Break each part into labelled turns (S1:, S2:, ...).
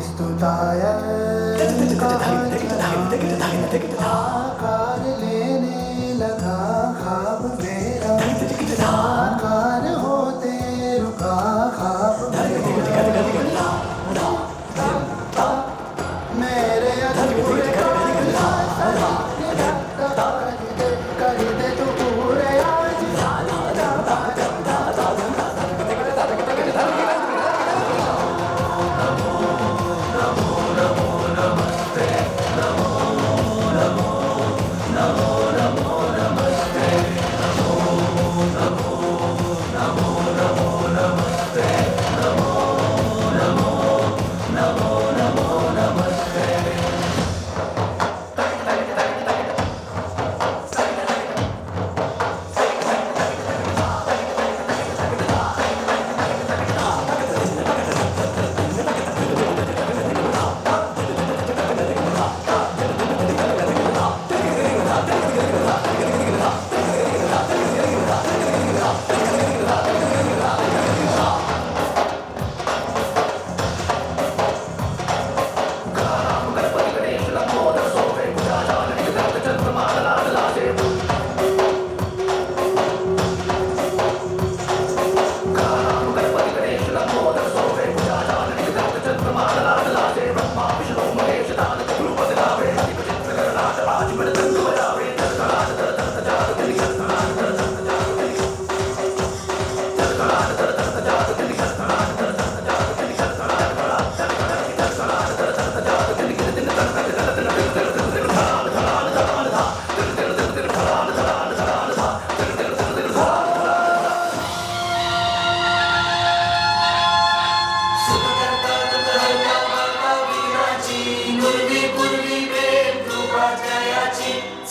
S1: स्तुताय आकार लेने लगा ख्वाब मेरा साकार होते रुका ख्वाब मेरे अधूरे कर दे तू पूरे आज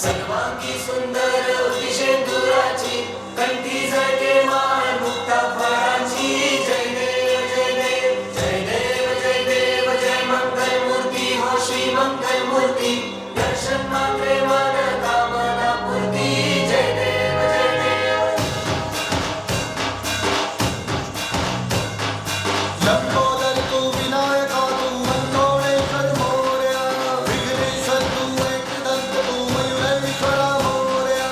S2: सर्वांगी सुंदर अतिशय दुराची कंठी जळके माळ मुक्ता फळाची जय देव जय देव जय देव जय देव जय मंगल मूर्ती हो श्री मंगल मूर्ती दर्शन मात्रे मन कामना पूर्ती जय देव जय देव
S1: लंबोदर तू विनायका तू मंगोळेश्वर मोरया विघ्नेश्वर तू एकदंत तू मयुरेश्वरा मोरया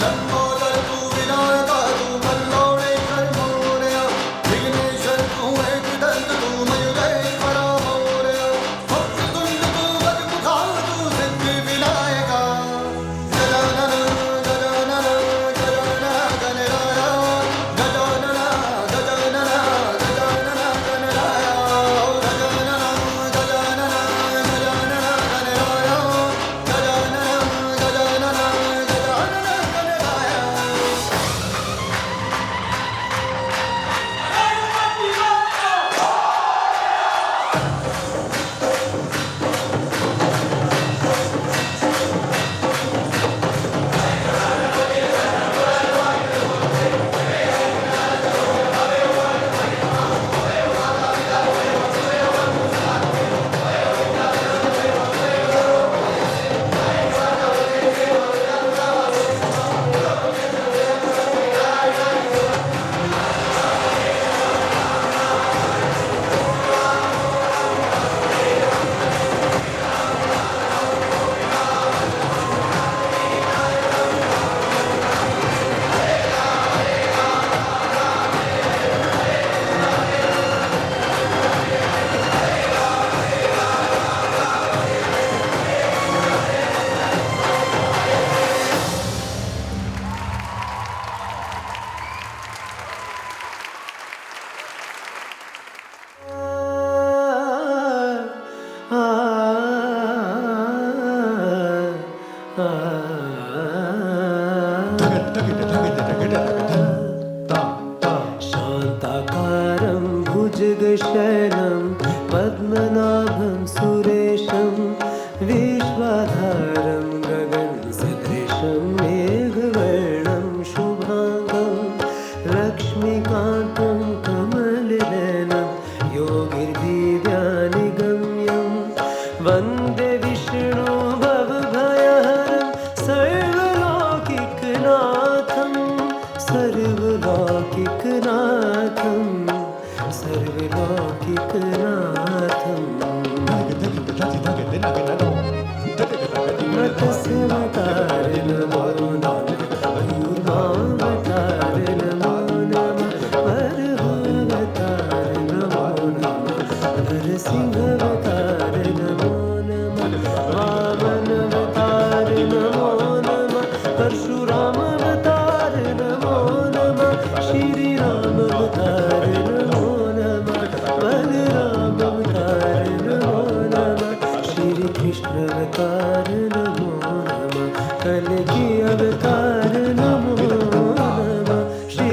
S1: लंबोदर तू विनायका तू मंगोळेश्वर मोरया विघ्नेश्वर तू एकदंत तू मयुरेश्वरा मोरया भक्ततुंड तू गजमुखा तू सिद्धी विनायका गजानन गजानन गजानन गणराया गजानन गजानन गजानन गणराया गजानन गजानन गजानन गणराया गजानन गजानन गजानन गणराया
S3: शान्ताकारं भुजगशयनं पद्मनाभं सुरेशं विश्वाधारं गगनसदृशं मेघवर्णं शुभाङ्गं लक्ष्मीकान्तं कमलनयनं योगिर्दिव्यानिगम्यं वन्दे विष्णु भवभयहरं सर्वलौकिकनाथं सर्वलौकिकनाथं सर्वलौकिकनाथं सर्वलौकिकनाथं मत्स्यवतार नमो नमः कूर्मावतार नमो नमः वराहावतार नमो नमः नरसिंहावतार नमो नमः वामनावतार नमो नमः परशुरामावतार नमो नमः श्रीरामावतार नमो नमः बलरामावतार नमो नमः श्री कृष्ण अवतार नमो नमः कलकी अवतार नमो नमः श्री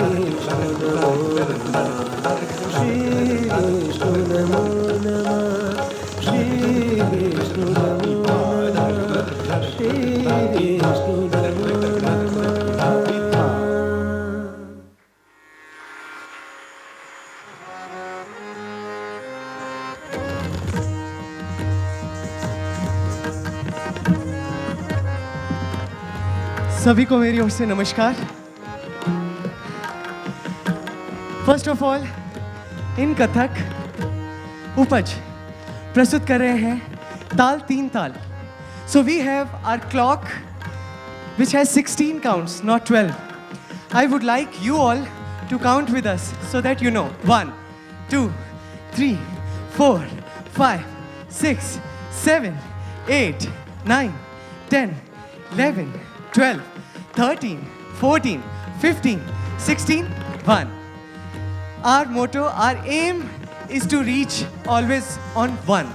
S3: विष्णु नमो नमः श्री विष्णु नमो नमः श्री विष्णु नमो नमः श्री विष्णु नमो नमः
S4: सभी को मेरी ओर से नमस्कार। First of all in Kathak उपज प्रस्तुत कर रहे हैं ताल 3 ताल। So we have our clock which has 16 counts, not 12. I would like you all to count with us so that you know. 1, 2, 3, 4, 5, 6, 7, 8, 9, 10, 11, 12, 13, 14, 15, 16, 1. Our motto, our aim is to reach always on 1.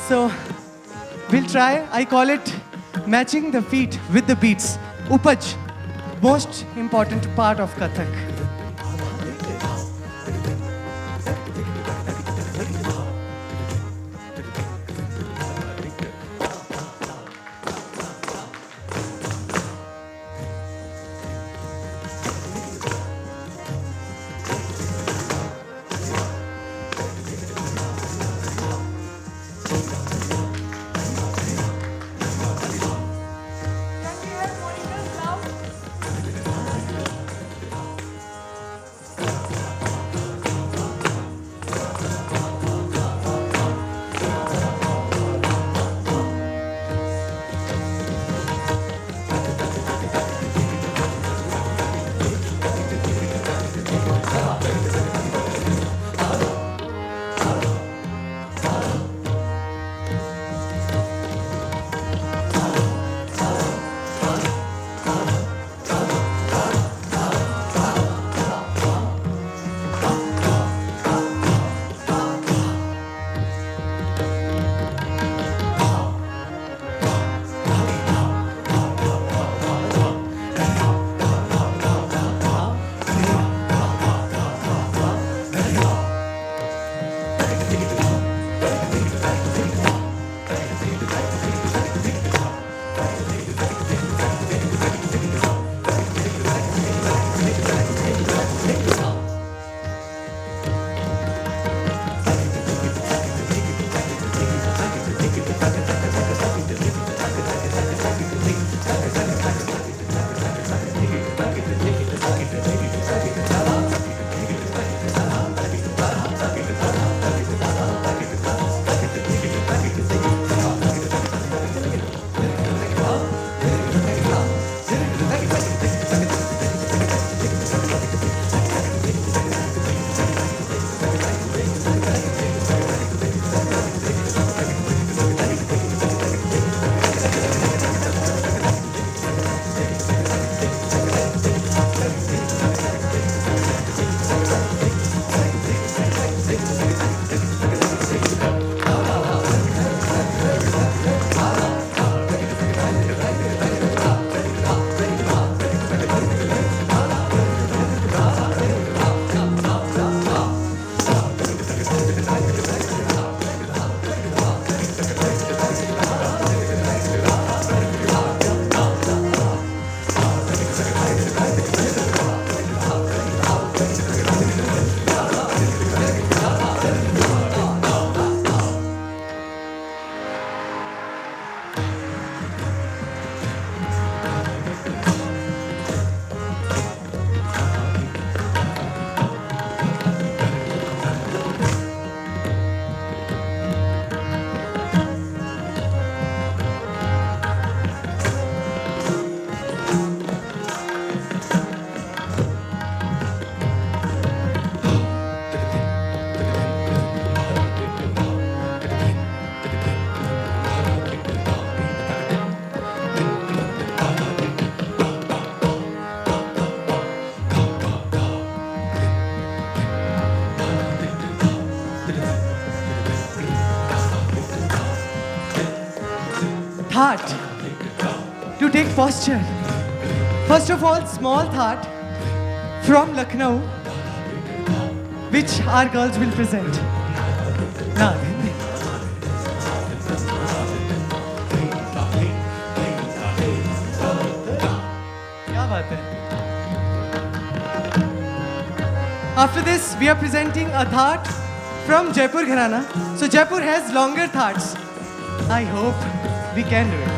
S4: So we'll try. I call it matching the feet with the beats. Upaj, most important part of Kathak. take posture. First of all, small thought from Lucknow, which our girls will present. Now, क्या बात है? After this, we are presenting a thought from Jaipur Gharana. So Jaipur has longer thoughts. I hope we can do it.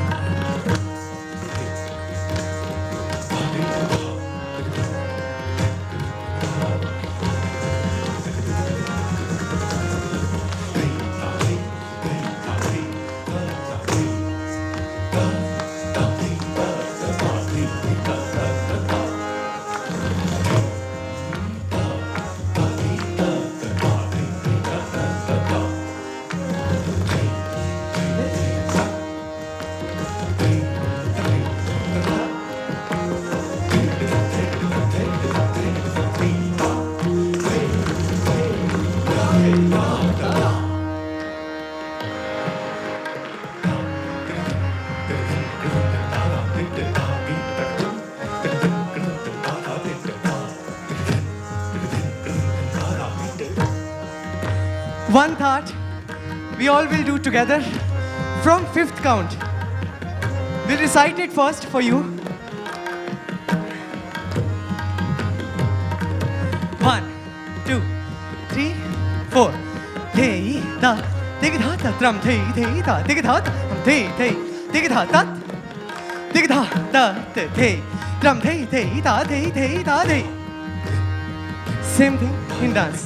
S4: One thought we all will do together from fifth count. We'll recite it first for you. 1, 2, 3, 4. Thei da, dig da da, drum thei thei da, dig da da, thei thei, dig da da, dig da da thei, drum thei thei da, thei thei da thei. Same thing in dance.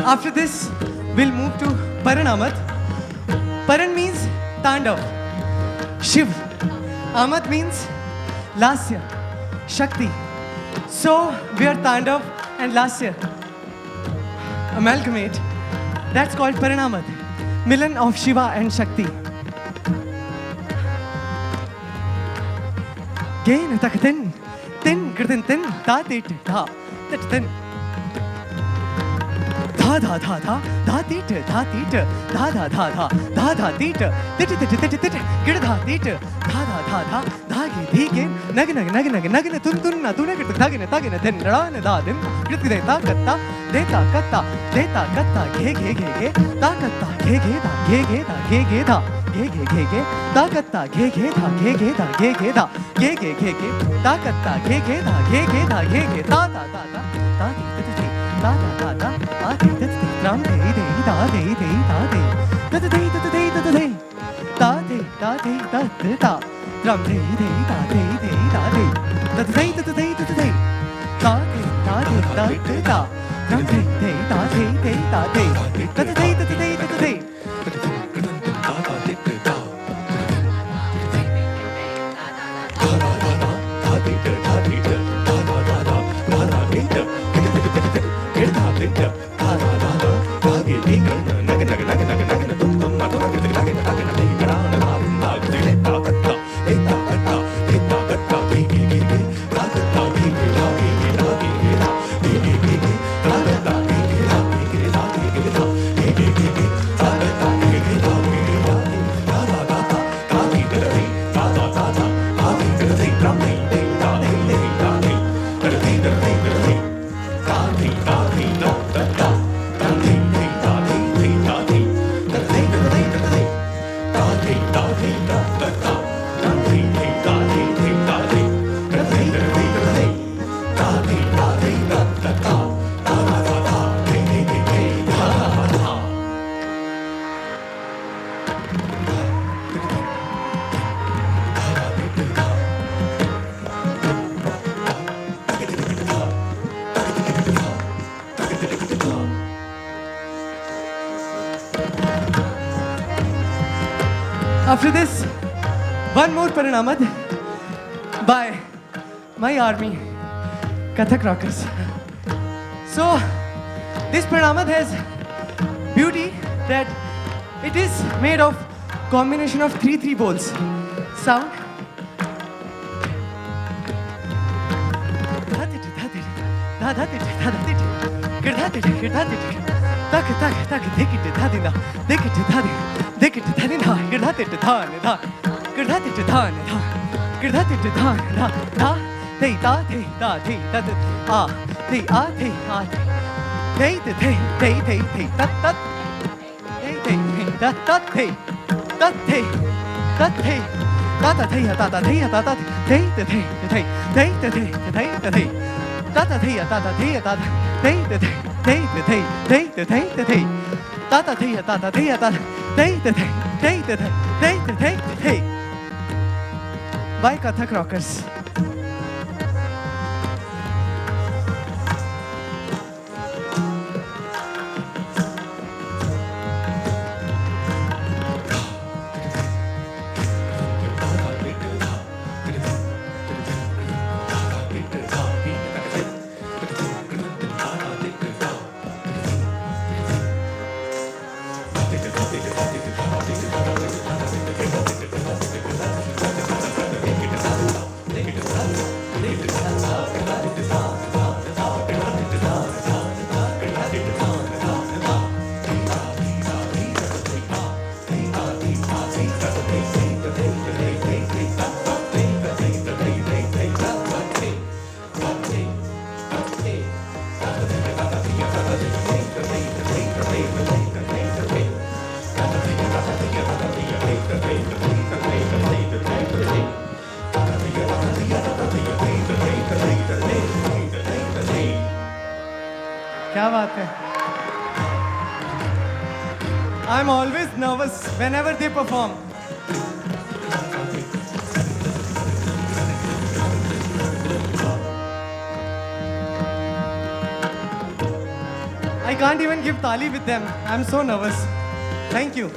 S4: After this, we'll move to Paran Amad. Paran means Tandav, Shiv. Amad means Lasya, Shakti. So we are Tandav and Lasya. Amalgamate. That's called Paran Amad. Milan of Shiva and Shakti. Gain takatin, tin, kirtin, tin, ta, tit, ta, tit, tin. Da da da da da tit da tit da da da da da da tit tit tit tit tit gid da tit da da da da da ge di ge nag nag nag nag nag na tun tun na tun gid da ge na ta ge na den ra na da den gid de ta katta de ta katta ge ge ge ge ta katta ge ge da ge ge da ge ge da ge ge ge ge ta katta ge ge da ge ge da ge ge da ge ge ge ge ta katta ge ge da ge ge da ge ge ta ta ta ta ta ti ti da da da da da de de de drum de de da de de da de da de da de da de da de da de da de da drum de de da de de da de da de da de da de da de da de da drum de de da de de da de da de da de da de After this, one more Paranamad by my army, Kathak Rockers. So, this Paranamad has beauty that it is made of combination of 3/3 bowls. Sound. By Kathak Rockers. क्या बात है? I'm always nervous whenever they perform. I can't even give tali with them. I'm so nervous. Thank you.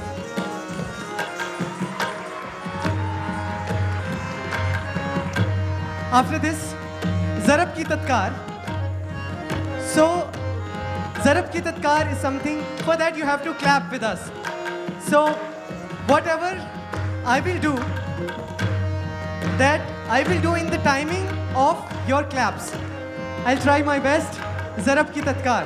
S4: After this, Zarab ki Tatkar. So, Zarab ki Tatkar is something, for that you have to clap with us. So, whatever I will do, that I will do in the timing of your claps. I'll try my best. Zarab ki Tatkar.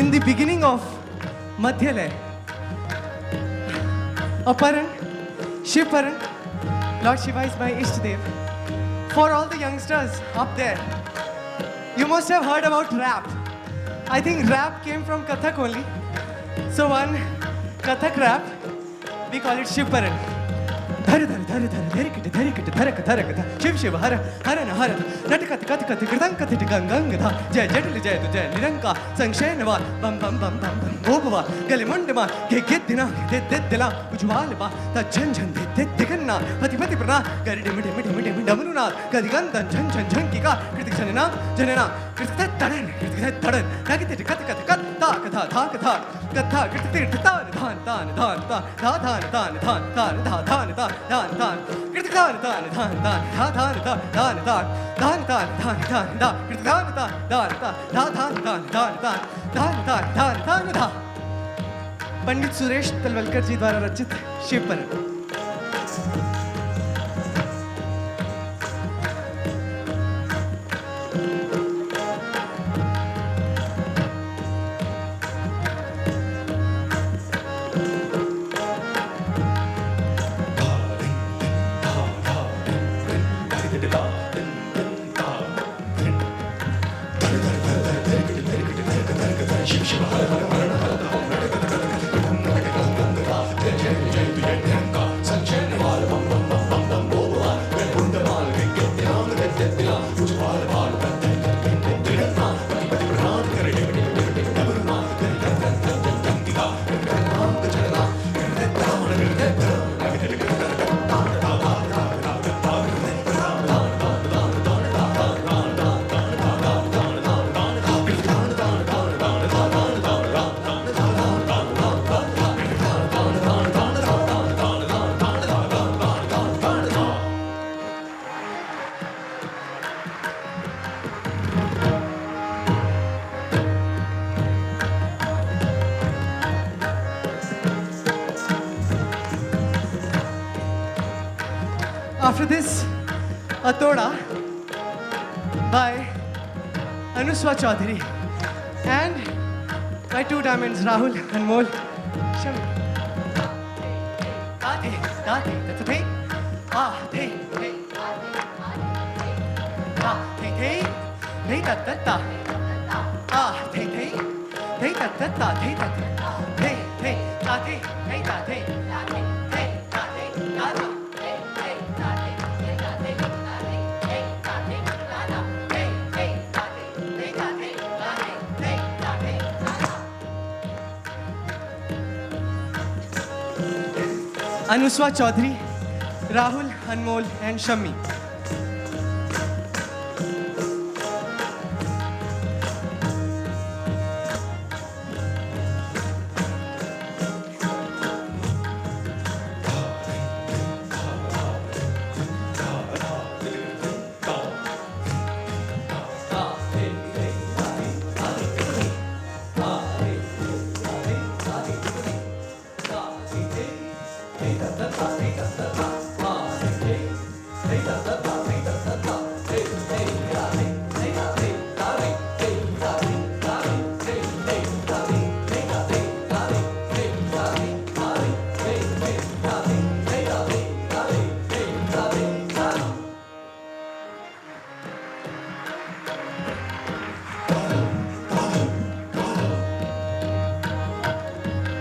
S4: In the beginning of Madhyalaya, Aparan, Shivaparan, Lord Shiva is my Ishtadev. For all the youngsters up there, you must have heard about rap. I think rap came from Kathak only. So one Kathak rap, we call it Shivaparan. धर धर धर धर धर kit धरक धरक ध शिव शिव हर हर न हर नट कथ कथ कथ कृतं कथित गंगंग धा जय जटिल जय तु जय निरंका संशय नवा बम बम बम बम बम भोगवा गले मुंड मा के दिना दे दिला उज्वाल बा त झन झन दे दिगन्ना पति पति प्रना गरिडे मिडे मिडे मिडे डमरुना गदिगंधन झन झन झन की का कृतिक जनना जनना कृतिक तड़न नगिते कथ कथ कथ ता कथा था कथा कथा कृतिक तान धान तान धान ता धा धान तान धान तान धा धान ता धान तान कृतिक तान तान धान तान धा धान ता धान तान धान तान धान धान धा कृतिक तान ता धान ता धा धान तान धान तान धान तान धान तान धा। पंडित सुरेश तलवलकर जी द्वारा रचित Shivpuran. After this, a toda by Anuswa Chaudhary and my two diamonds, Rahul and Mol. Shami. Tate, tate, that's a thing. Ah, hey, hey. Ah, hey, hey, hey, ta, ta, ta. Ah, hey, hey, hey, ta, ta, ta, hey, ta, ta. Hey, hey, tate, hey, tate, tate, hey, tate, tate. Anuswa Chaudhary, Rahul, Anmol and Shami.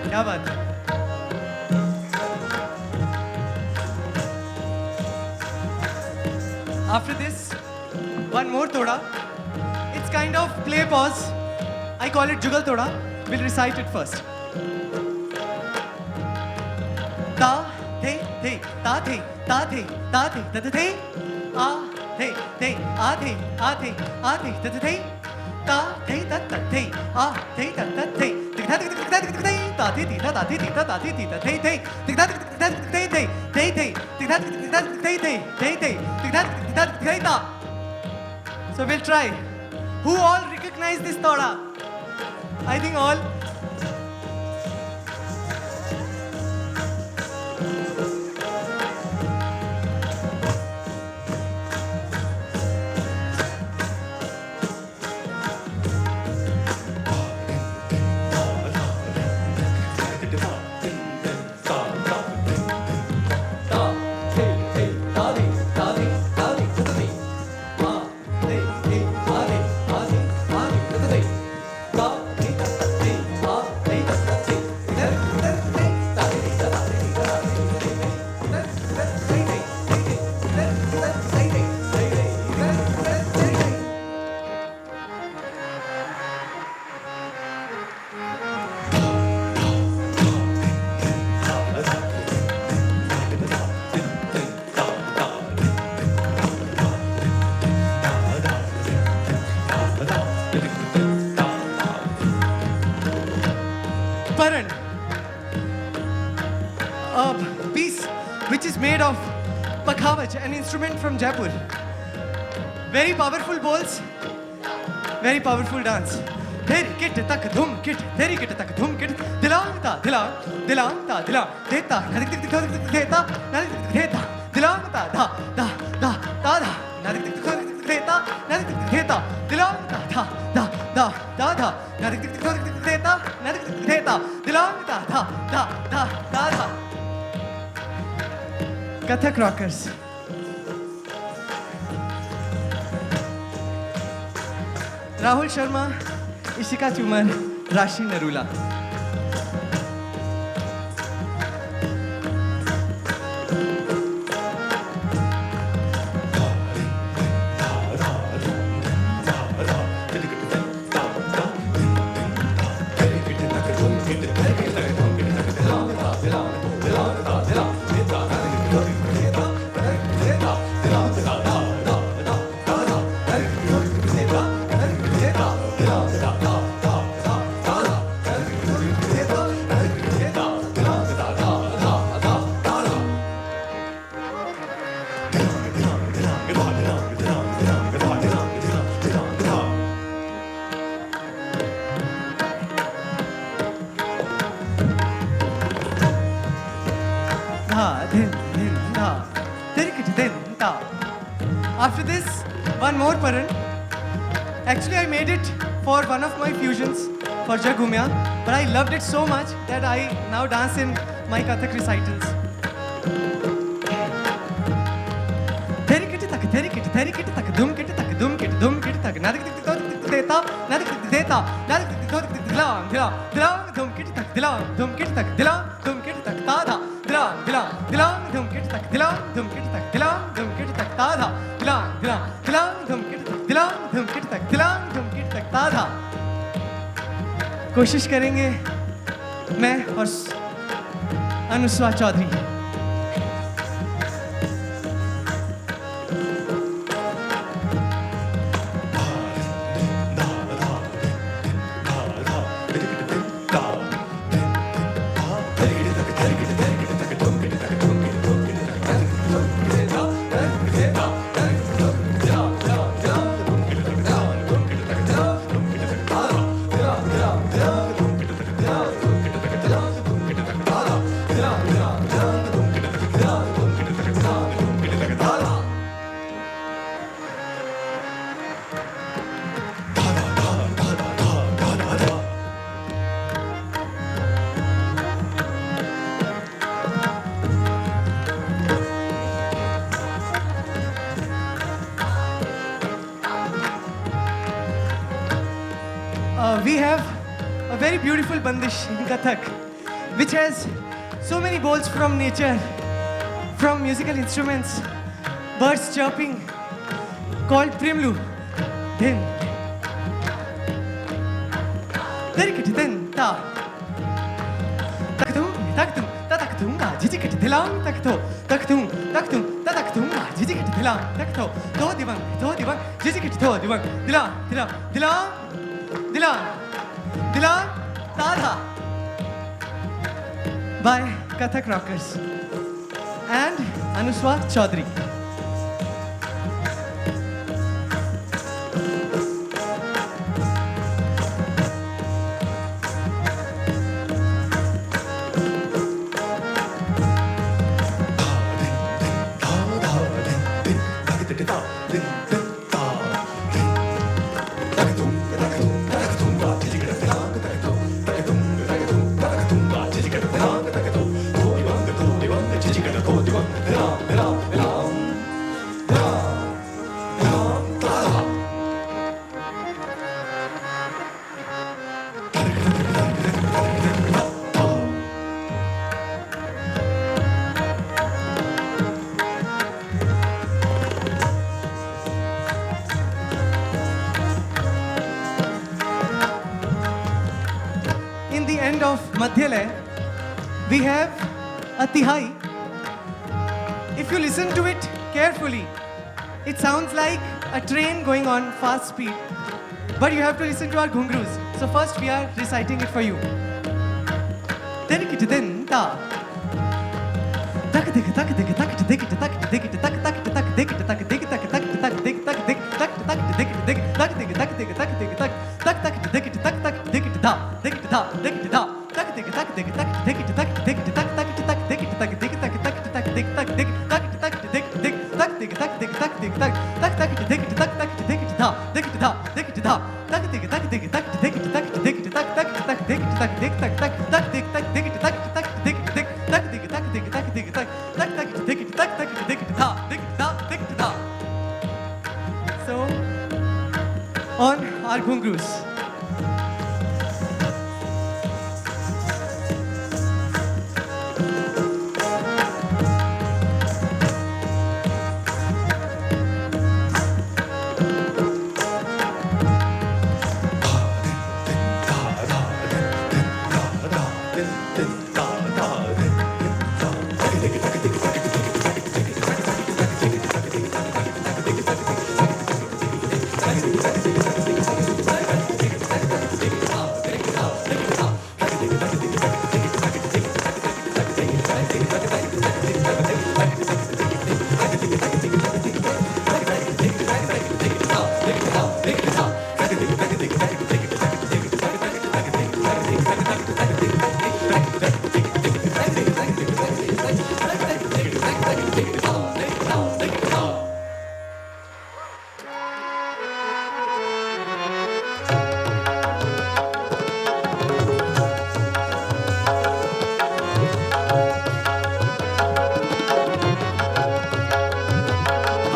S4: क्या बात है? After this, one more toda. It's kind of play pause. I call it Jugal toda. We'll recite it first. Ta the ta the ta the ta the ta the a the a the a the a the ta the ta the ta ta the a the ta ta the ta the ta the ta the ta the ta the ta the ta the ta the ta. So we'll try. Who all recognize this toda? I think all. bit of Pakhavaj, an instrument from Jaipur. Very powerful bowls, very powerful dance. Theri kit tak dhum kit, theri kit tak dhum kit. Dilang ta dilang, dilang ta dilang. Deta, nadik dik dik dik deta, nadik dik deta. Dilang ta da da da da da. Nadik dik dik dik deta, nadik dik deta. Dilang ta da da da da da. Nadik dik dik dik deta, nadik dik deta. Dilang ta da da da da da. Kathak rockers. Rahul Sharma, Ishika Chumar, Rashi Narula. After this, one more paran. Actually, I made it for one of my fusions for Jagumya, but I loved it so much that I now dance in my Kathak recitals. Theri kiti tak, dum kiti tak, nadik dik dik deta, nadik dik deta, nadik dik dik dik dilang, dum kiti tak, dilang, dum kiti tak, ta da, dilang, dum kiti tak, dilang, dum kiti tak, ta da, dilang, dum kiti tak, dilang, dum kiti tak, ta da. कोशिश करेंगे मैं और अनुस्वा Chaudhary. We have a very beautiful bandish in Kathak, which has so many bowls from nature, from musical instruments, birds chirping, called Primlu. Then, Terikiti then ta. Taktum, taktum, tataktunga, jijikiti dilang, takto, taktum, jijikiti dilang, takto, to divang, jijikiti to divang, dilang, Dilan, Tadha by Kathak Rockers and Anuswa Chaudhary. Of Madhyalay, we have a Tihai. If you listen to it carefully, it sounds like a train going on fast speed. But you have to listen to our ghungroos. So first we are reciting it for you. Terikiti den ta. Tak dik So, on our ghungroos.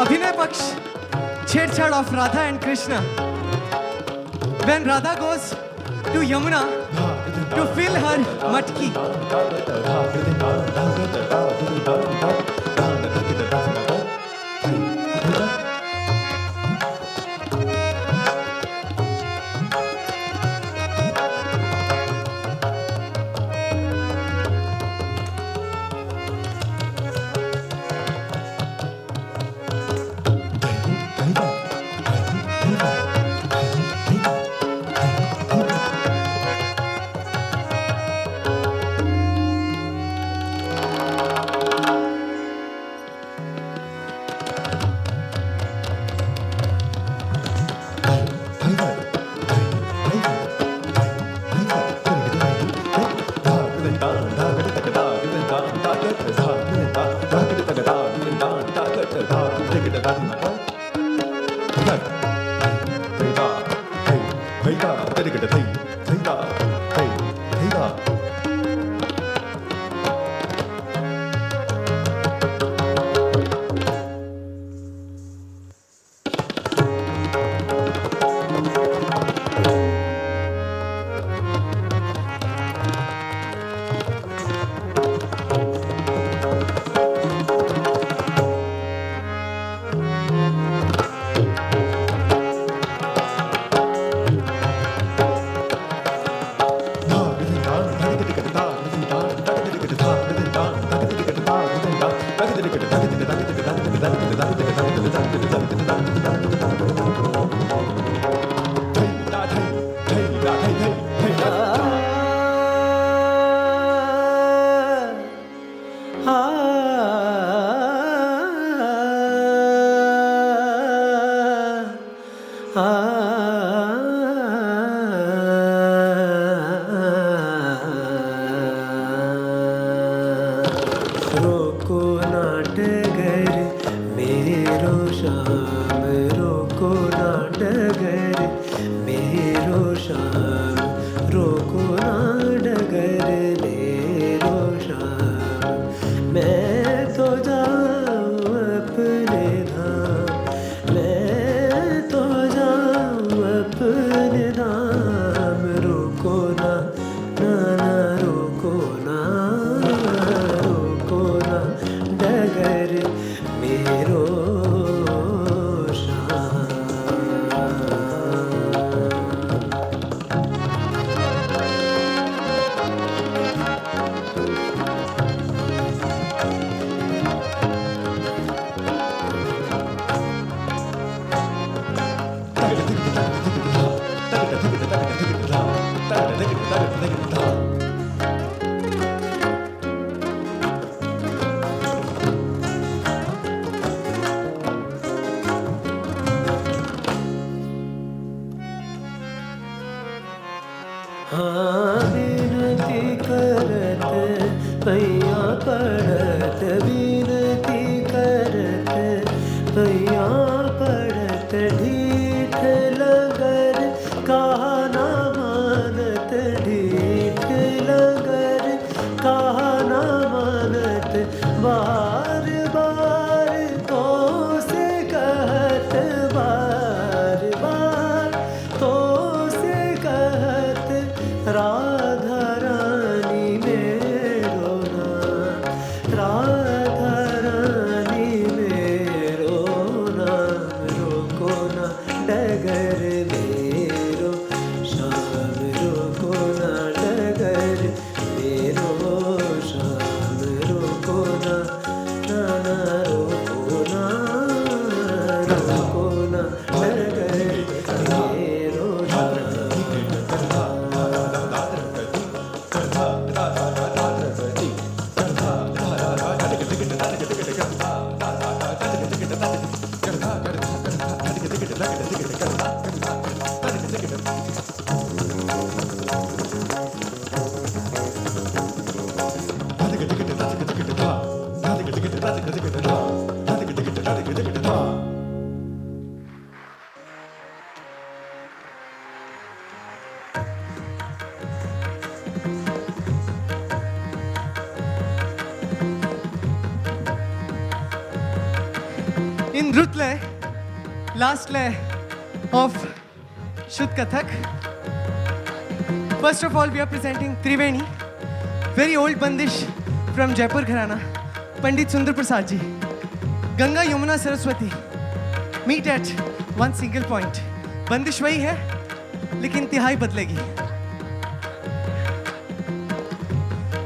S4: Abhinay Paksh, Chedchad of Radha and Krishna. When Radha goes to Yamuna to fill her matki,
S3: रोको नाटगर मेरो शाम, रोको नाटगर मेरो शाम, रोको नाटगर मेरो शाम। मैं तो जाऊँ अपने धाम, मैं तो जाऊँ हाँ विनती करत पैया पड़त विनती करत पैया पड़त ढीठ लगर कहा ना मानत ढीठ लगर कहा ना मानत बार बार तो से कहत बार बार तो से कहत राधा रानी मेरो नाम राधा रानी मेरो नाम रोको ना डगर मेरो शाम रोको ना डगर मेरो शाम रोको ना ना रोको ना डगर मेरो In Nrutlay, last lay of Shuddh Kathak. First of all, we are presenting Triveni, very old bandish from Jaipur Gharana, Pandit Sundar Prasad ji. Ganga, Yamuna, Saraswati meet at one single point. Bandish वही है, लेकिन तिहाई बदलेगी.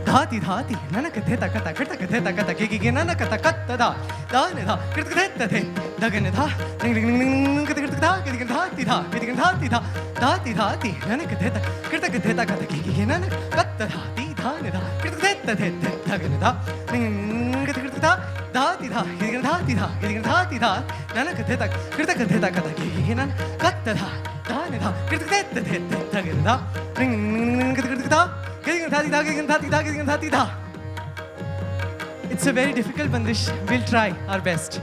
S3: धाती धाती ननक थे तक तक तक थे तक तक की ननक तक तदा दान धा कृत कृत थे दगन धा रिंग रिंग रिंग रिंग कृत कृत धा कृत धाती धा कृत धाती धा धाती धाती ननक थे तक कृत थे तक तक की ननक कत धाती धान धा कृत थे थे दगन धा रिंग कृत कृत धा धाती धा कृत धाती धा कृत धाती धा ननक थे तक कृत थे तक तक की नन कत धा दान धा कृत थे दगन धा रिंग कृत कृत धा It's a very difficult bandish. We'll try our best.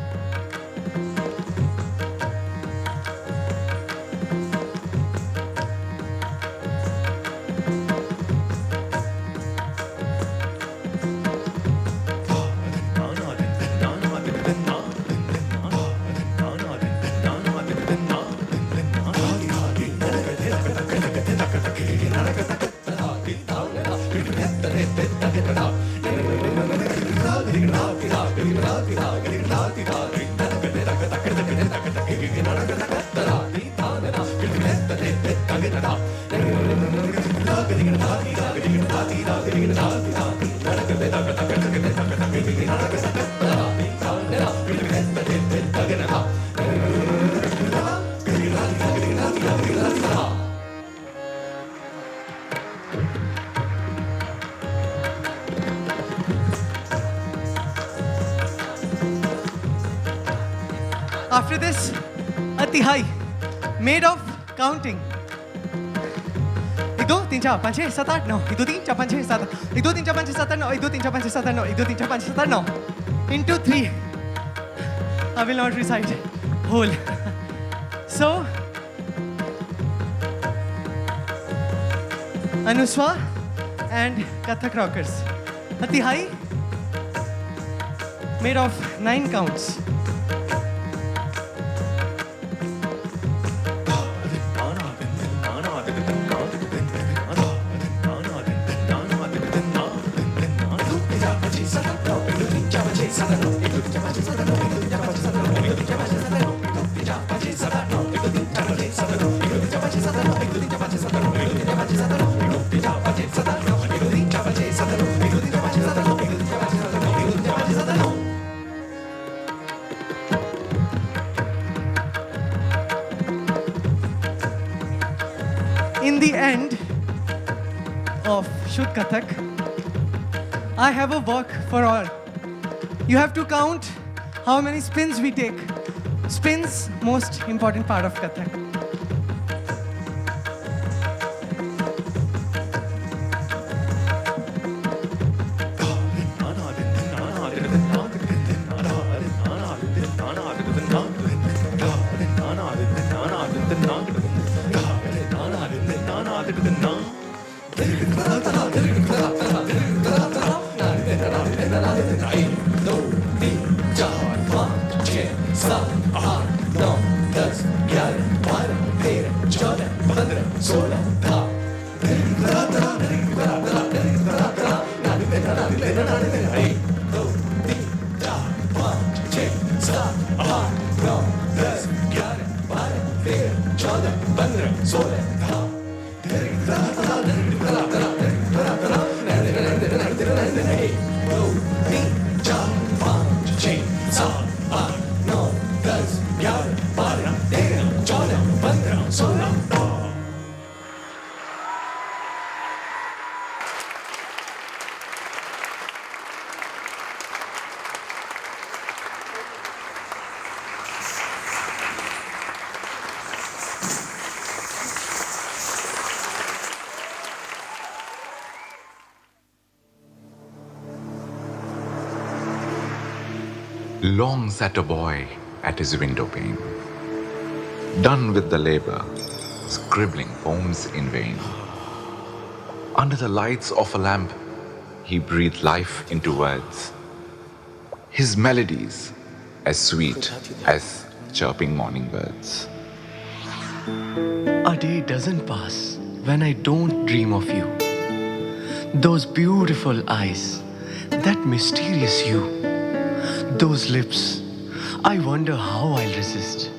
S3: After this, a tihai made of counting. 1 2 3 4 5 6 7 8 9 1 2 3 4 5 6 7 1 2 3 4 5 6 7 9 1 2 3 4 5 6 7 9 1 2 3 4 5 6 7 9 into 3. I will not recite whole. So Anuswa and Kathak rockers. A tihai made of 9 counts. In the end of Shuddh Kathak, I have a work for all. You have to count how many spins we take. Spins, most important part of Kathak.
S5: Long sat a boy at his window pane, done with the labor, scribbling poems in vain. Under the lights of a lamp, he breathed life into words. His melodies as sweet as chirping morning birds.
S4: A day doesn't pass when I don't dream of you. Those beautiful eyes, that mysterious you, those lips, I wonder how I'll resist.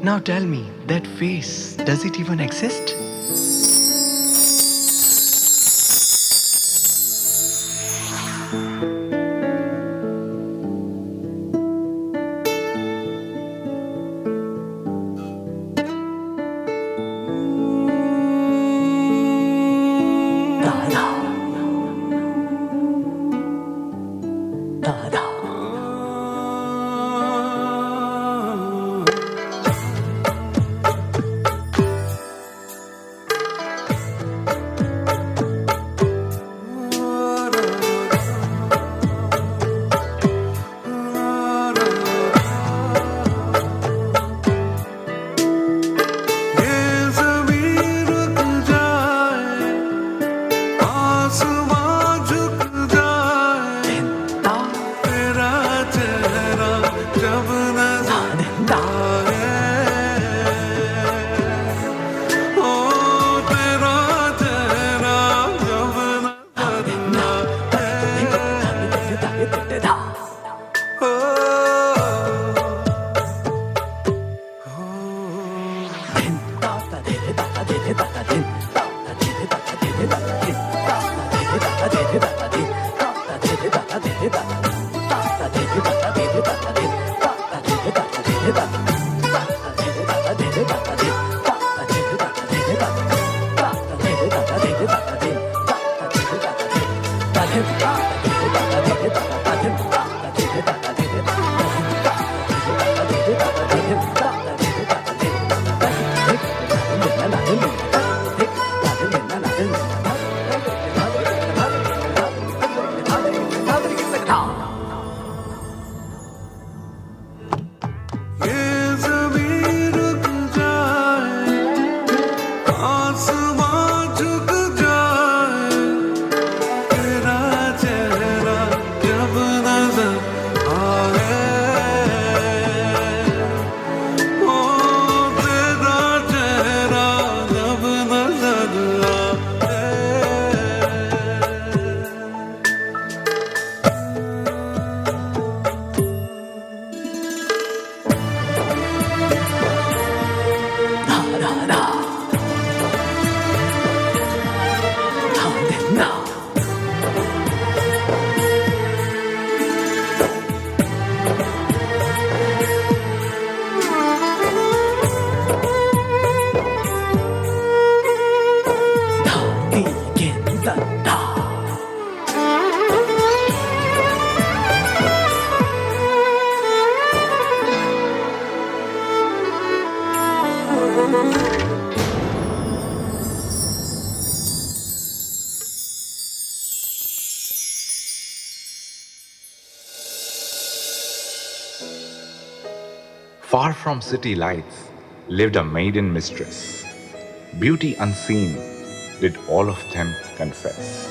S4: Now tell me, that face, does it even exist?
S5: Far from city lights lived a maiden mistress. Beauty unseen did all of them confess.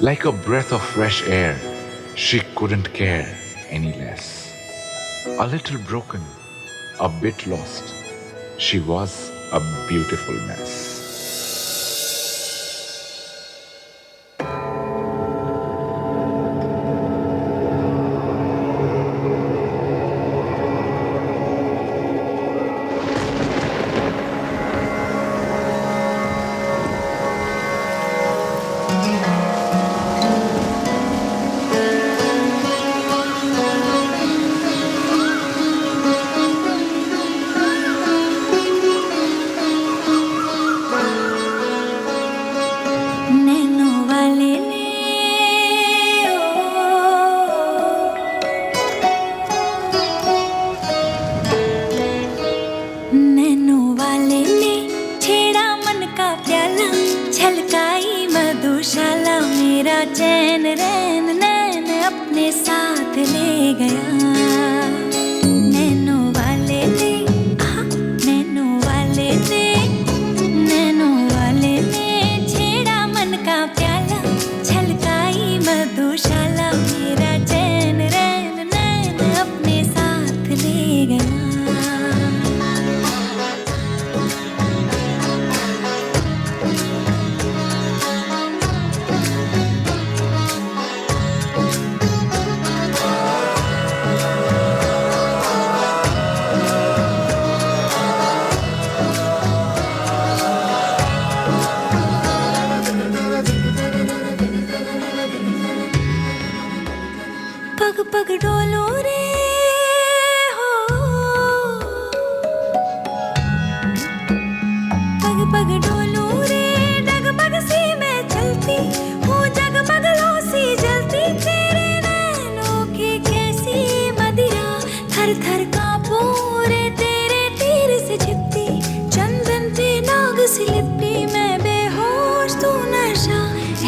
S5: Like a breath of fresh air, she couldn't care any less. A little broken, a bit lost. She was a beautiful mess.
S6: चैन रैन नैन अपने साथ ले गया nano वाले ने छेड़ा मन का प्याला छलकाई मधुशाला मेरा चैन रैन नैन अपने साथ ले गया पग पग डोलो रे हो पग पग डोलो रे डगमग सी मैं चलती हूँ जगमग लो सी जलती तेरे नैनों की कैसी मदिरा थर थर कांपो रे तेरे तीर से छिपती चंदन पे नाग सी लिपटी मैं बेहोश तू नशा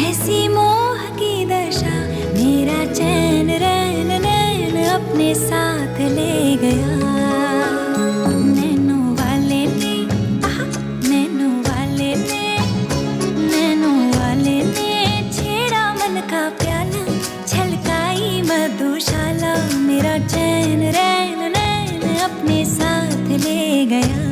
S6: ऐसी मोह की दशा मेरा चैन रैन नैन अपने साथ ले गया नैनो वाले ने छेड़ा मन का प्याला छलकाई मधुशाला मेरा चैन रैन नैन अपने साथ ले गया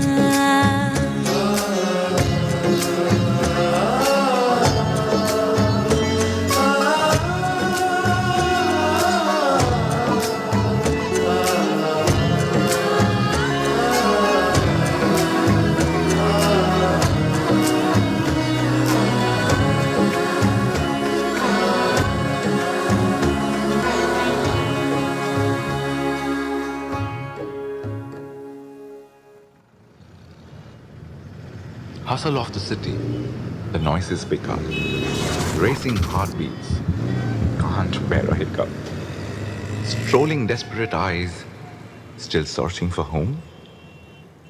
S5: Hustle of the city, the noises pick up, racing heartbeats, can't bear a hiccup. Strolling desperate eyes, still searching for home,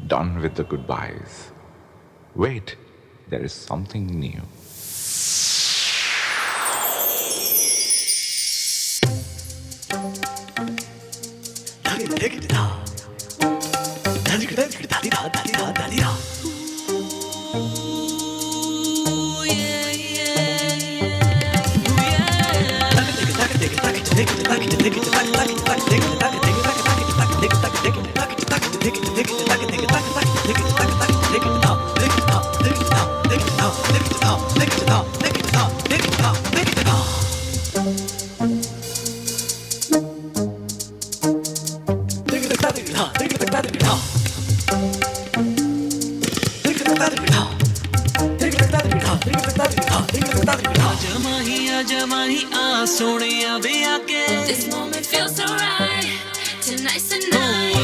S5: done with the goodbyes. Wait, there is something new.
S7: This moment feels so right. Tonight's the night.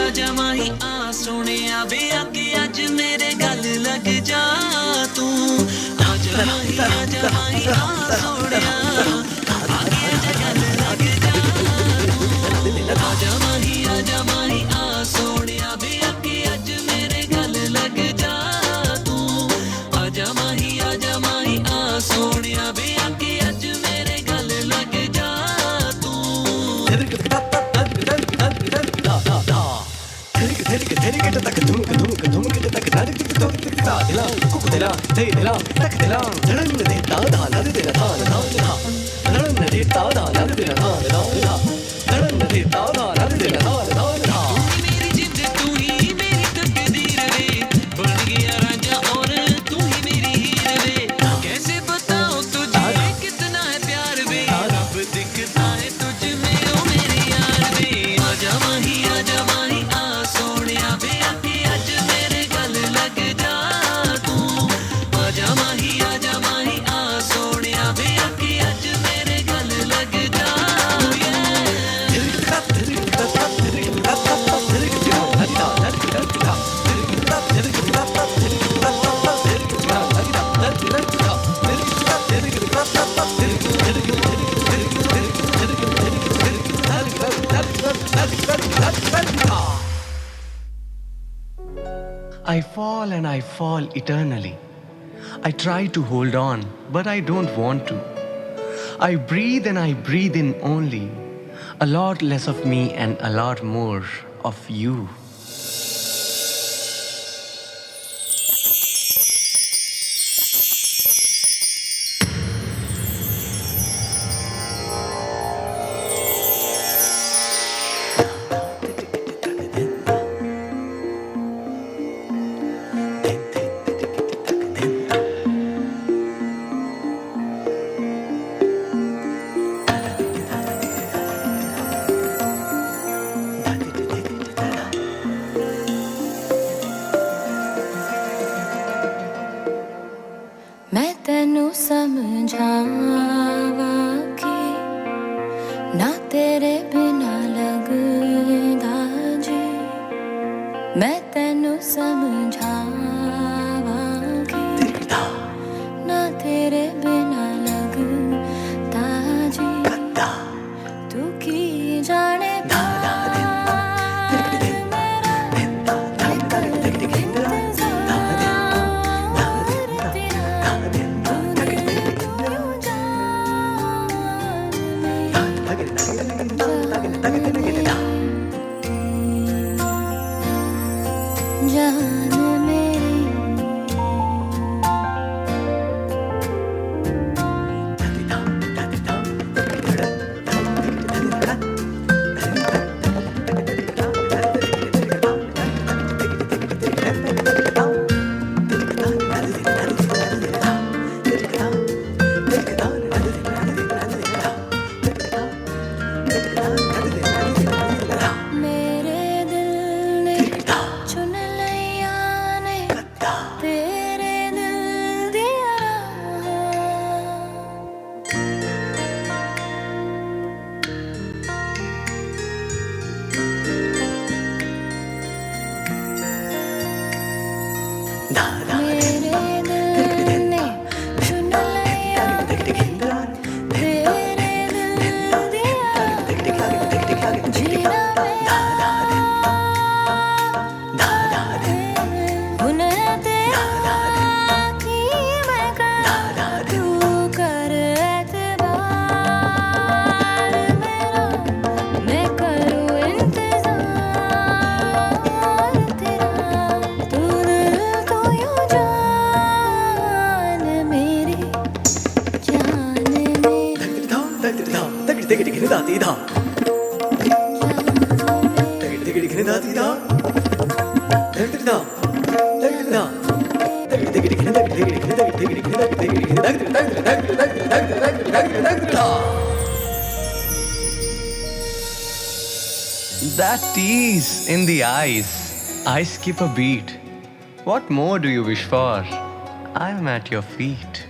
S2: आजा माही आ सोने आवे आके आज मेरे गल लग जा तू आजा माही आ सोने आके आज गल लग जा तू आजा माही आ सोने आवे आके आज मेरे गल लग जा तू आजा माही आ सोने आवे आके आज मेरे गल लग जा तू मेरी जिंद
S4: I fall and I fall eternally. I try to hold on, but I don't want to. I breathe and I breathe in only. A lot less of me and a lot more of you.
S6: मैं तेनू समझावा कि ना तेरे बिना लगदा जी मैं तेनू समझावा कि ना तेरे बिना लगदा जी तू की जाने जान मेरी मेरे दिल ने चुन लिया ने तेरे दिल दिया मेरे दिल ने चुन लिया तेरे दिल दिया जीना उन्हें तेरा की मैं कर तू कर एतबार मेरा मैं करूँ इंतजार तेरा तू दिल तो यूं जान मेरी
S4: That tease in the eyes, I skip a beat. What more do you wish for? I'm at your feet.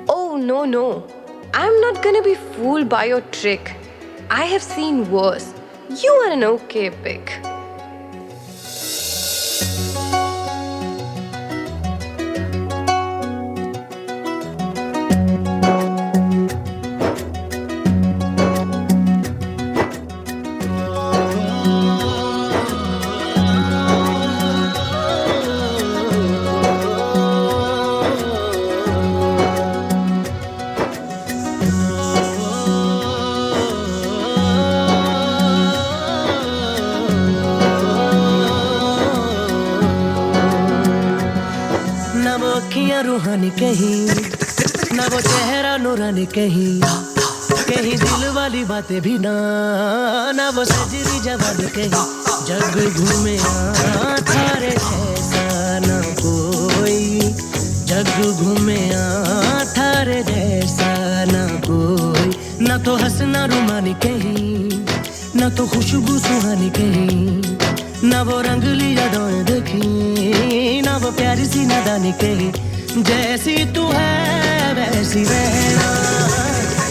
S8: Oh, no, no. I'm not gonna be fooled by your trick. I have seen worse. You are an okay pick.
S1: अखियां रूहानी कहीं ना वो चेहरा नूरानी कहीं कहीं दिल वाली बातें भी ना वो सजरी जवान कहीं जग घूमे थारे जैसा ना कोई जग घूमे थारे जैसा ना कोई ना तो हंसना रुमानी कहीं ना तो खुशबू सुहानी कहीं ना वो रंगली यादें देखी ना वो प्यारी सी नादानी कही जैसी तू है वैसी रहना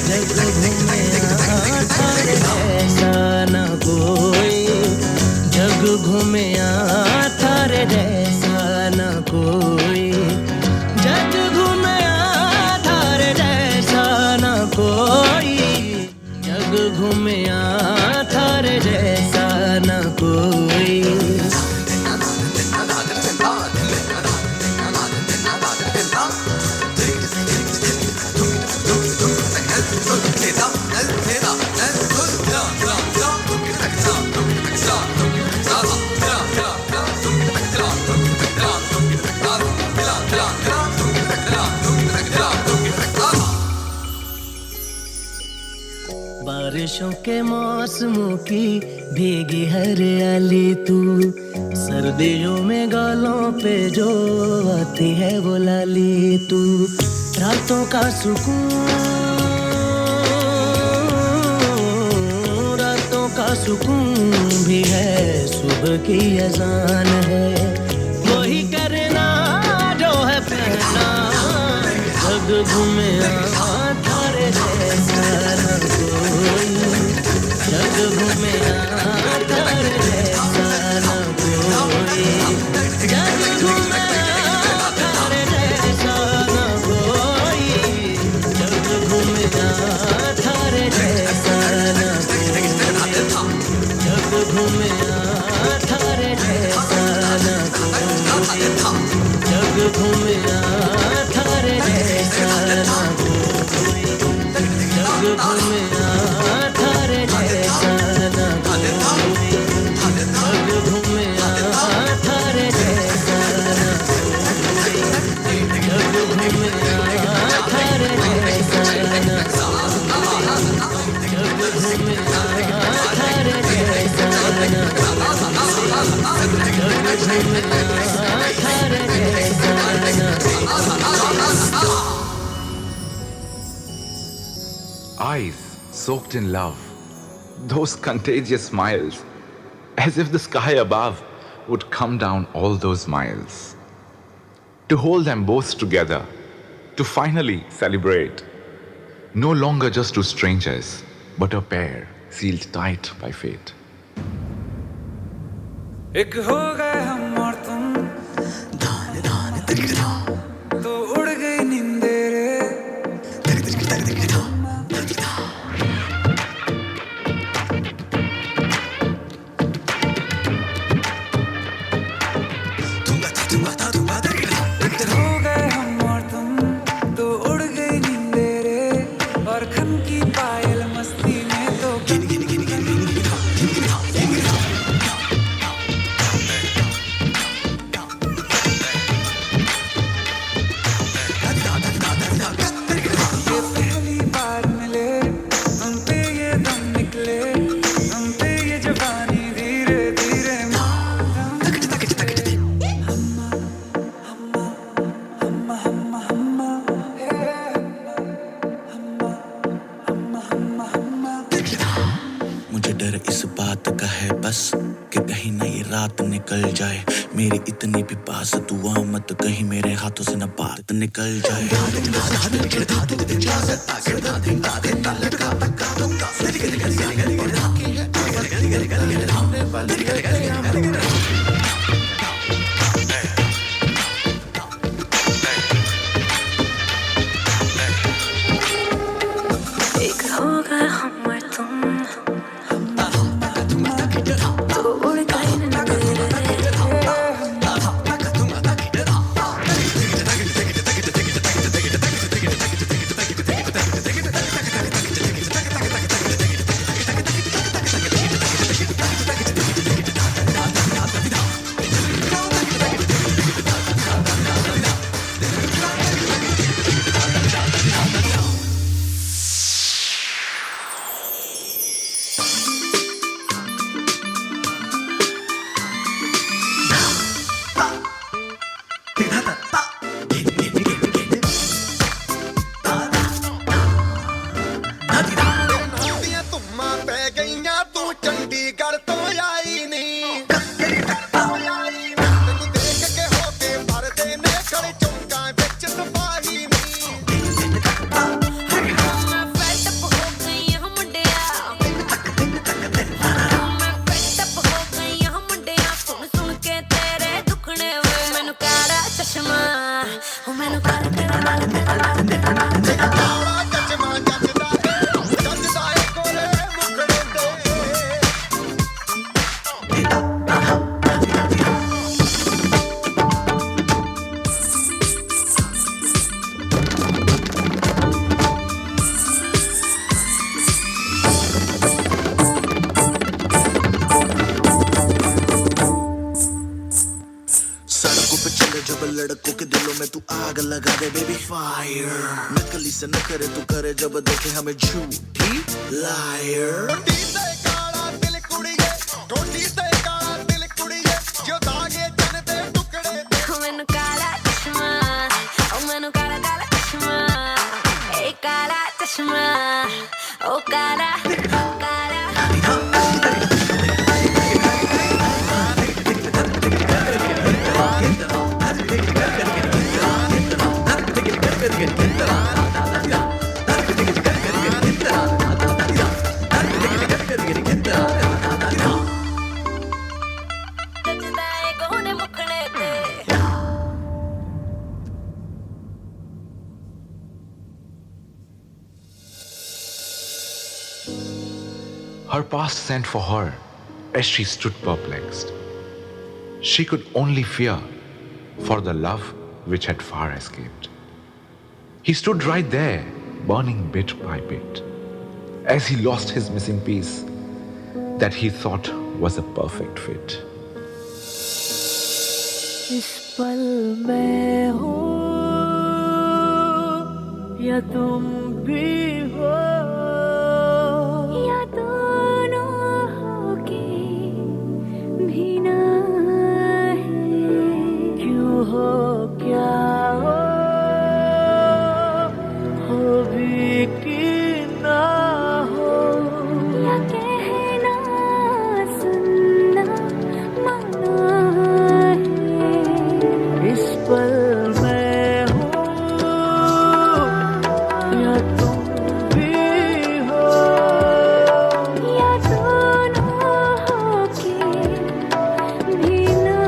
S1: जग घूमे थारे जैसा ना कोई जग घूमे थारे जैसा ना कोई जग घूमे थारे जैसा ना कोई जग घूमे थारे जैसा ना कोई बारिशों के मौसमों की भीगी हरियाली तू, सर्दियों में गालों पे जो आती है वो लाली तू, रातों का सुकून, रातों का सुकून भी है, सुबह की अजान है, वही करना जो है पहना, जग घूमे थारे जैसा न कोई, जग घूमे थारे जैसा न कोई, जग घूमे थारे जैसा न कोई, जग घूमे थारे जैसा न कोई, जग घूमे थारे जैसा न कोई, जग घूमे थारे जैसा न कोई, जग घूमे थारे जैसा न कोई, जग घूमे थारे जैसा न कोई, जग घूमे थारे जैसा न कोई, जग घूमे थारे जैसा न कोई, जग घूमे थारे जैसा न कोई।
S5: Eyes soaked in love, those contagious smiles, as if the sky above would come down all those miles. To hold them both together, to finally celebrate, no longer just two strangers, but a pair sealed tight by fate.
S9: एक हो गए हम और तुम, तो उड़ गई नींदे रे, हो गए हम और तुम, तो उड़ गई नींदे रे, और खन की पायल मस्ती में तो ये पहली बार मिले, हम पे ये दम निकले, हम पे ये जवानी धीरे धीरे
S10: मुझे डर इस बात का है बस कि कहीं ना ये रात निकल जाए, मेरी इतनी भी पास दुआ मत कहीं मेरे हाथों से न बात निकल जाए।
S6: एक हो गए हम और तुम, तो उड़ गए नींदे रे,
S10: सड़कों पे चले जब लड़कों के दिलों में तू आग लगा दे बेबी फायर नकली से न करे तू करे जब देखे हमें झूठी लायर
S6: मैनू काला चश्मा ओ मैनू काला काला चश्मा ए काला चश्मा ओ काला काला जजदाए कोने मुखड़े ते
S5: Her past sent for her as she stood perplexed. She could only fear for the love which had far escaped. He stood right there, burning bit by bit, as he lost his missing piece that he thought was a perfect fit.
S6: इस पल में हो या तुम भी हो या दोनों हो के भी ना है क्यों हो क्या हो भी कि ना हो या कहना सुनना माना इस पल में हो या तुम भी हो या दोनों हो के भी ना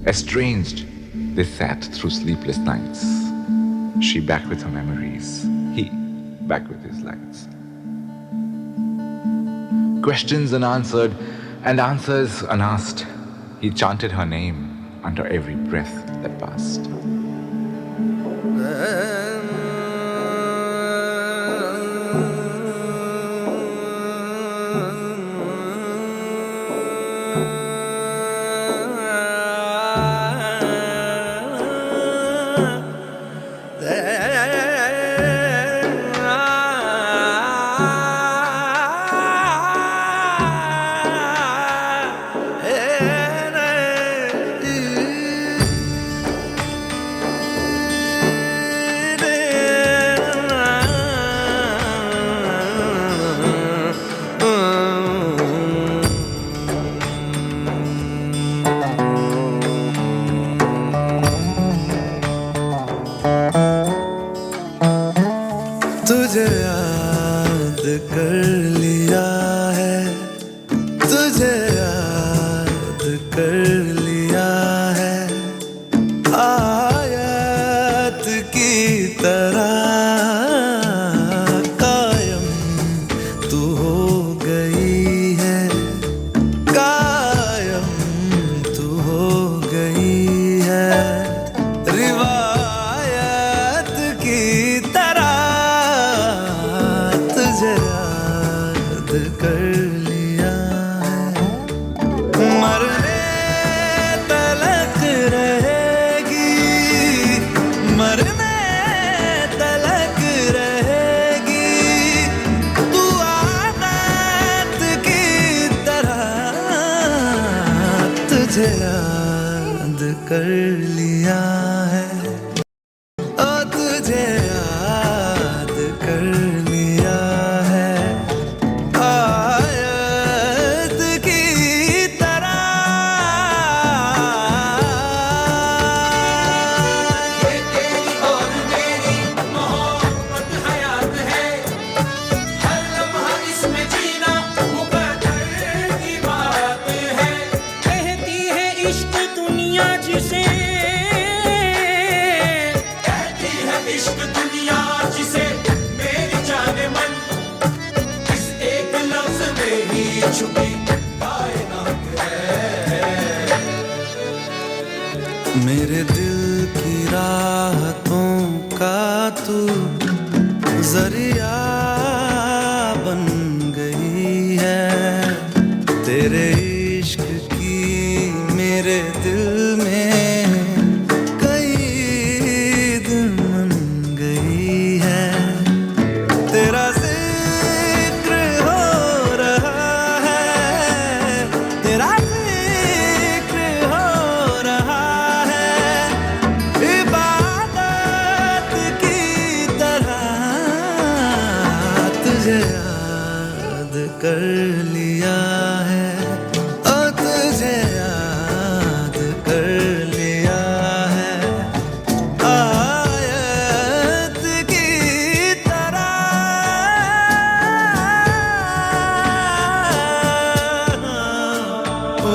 S5: Estranged, they sat through sleepless nights. She back with her memories, he back with his lights. Questions unanswered and answers unasked, he chanted her name under every breath that passed.
S9: तुझे याद कर लिया है तुझे याद कर लिया है आयत की तरह कायम तू हो गई है कायम तू हो गई है रिवायत की तरह तुझे याद कर लिया है मरने तलक रहेगी मरने तलक रहेगी तू आदत की तरह तुझे याद कर लिया है ओ तुझे याद कर लिया है आयत की तरह
S2: ये तेरी और मेरी मोहब्बत हयात है हर लम्हा इसमें जीना मुकद्दर
S9: छुपी कायनात है। मेरे दिल की राहतों का तू जरिया बन गई है। तेरे इश्क की मेरे दिल में कई दिन बन गई है। तेरा जिक्र हो रहा है, तेरा जिक्र हो रहा है, इबादत की तरह तुझे याद कर लिया है, ओ तुझे याद कर लिया है, आयत की तरह। ओ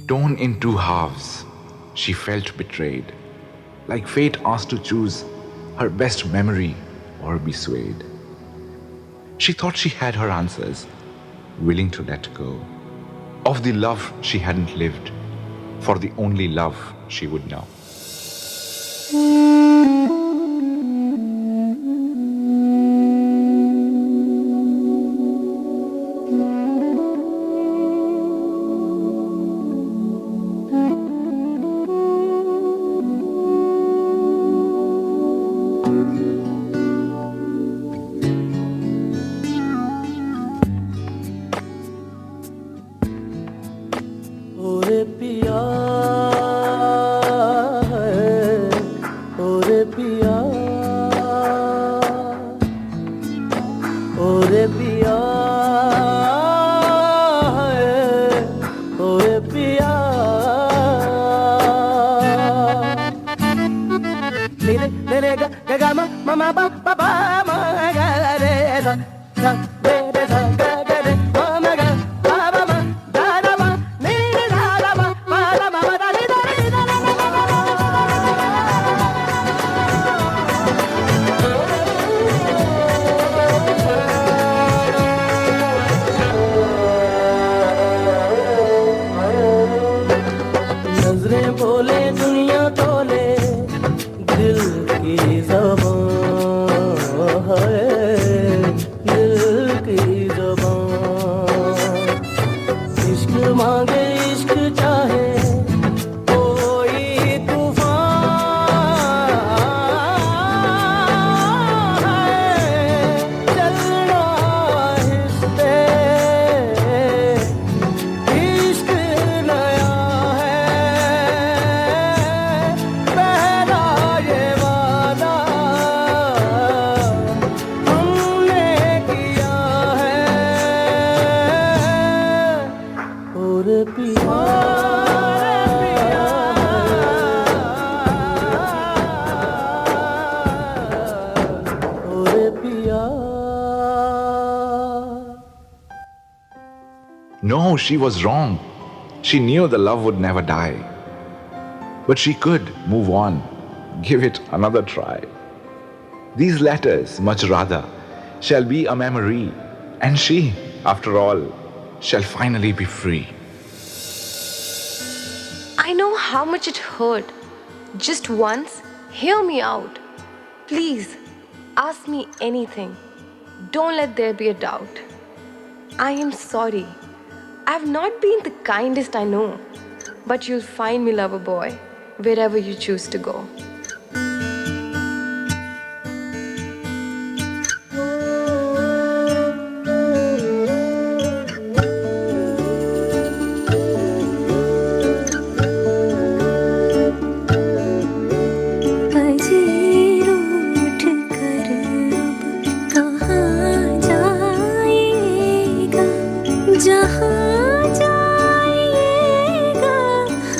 S5: Torn in two halves, she felt betrayed, like fate asked to choose her best memory or be swayed. She thought she had her answers, willing to let go of the love she hadn't lived, for the only love she would know.
S1: ओरे पिया ओरे पिया ओरे पिया ओरे पिया ले गा गा गा मा मा पा पा पा मा गा रे सा सा रे रे सा गा गा रे मा मा गा पा पा मा गा गा मा नी नी गा गा मा मा गा मा मा दा नी दा नी दा नी दा नजरें बोले दुनिया तोले दिल की ज़बान है, दिल की ज़बान। इश्क मांगे इश्क चाहे कोई तूफान है, चलना हिस्से इश्क नया है, पहला ये वादा हमने किया है। और पिया और पिया
S5: No, she was wrong. She knew the love would never die. But she could move on, give it another try. These letters, much rather, shall be a memory, and she, after all, shall finally be free.
S8: I know how much it hurt. Just once, hear me out. Please, ask me anything. Don't let there be a doubt. I am sorry. I've not been the kindest, I know. But you'll find me, lover boy, wherever you choose to go.
S6: जहाँ जाइएगा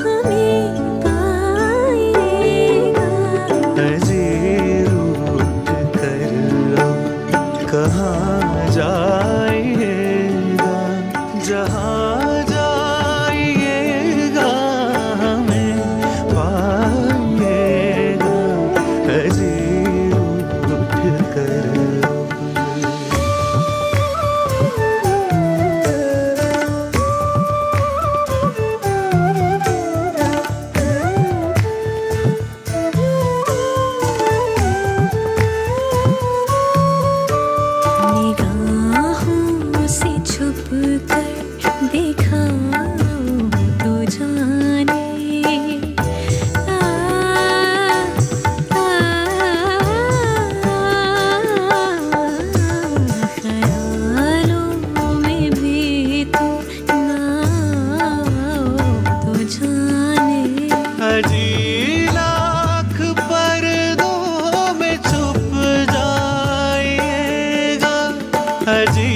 S6: हमें पाइएगा।
S1: नज़र उठ कर कहाँ जाइएगा, जहाँ जाइएगा हमें पाइएगा। नज़र उठ कर
S6: निगाहों से छुप कर देखा तो जाने ख्यालों में भी तू ना तो जाने।
S1: अजी लाख पर्दों में छुप जाइएगा, अजी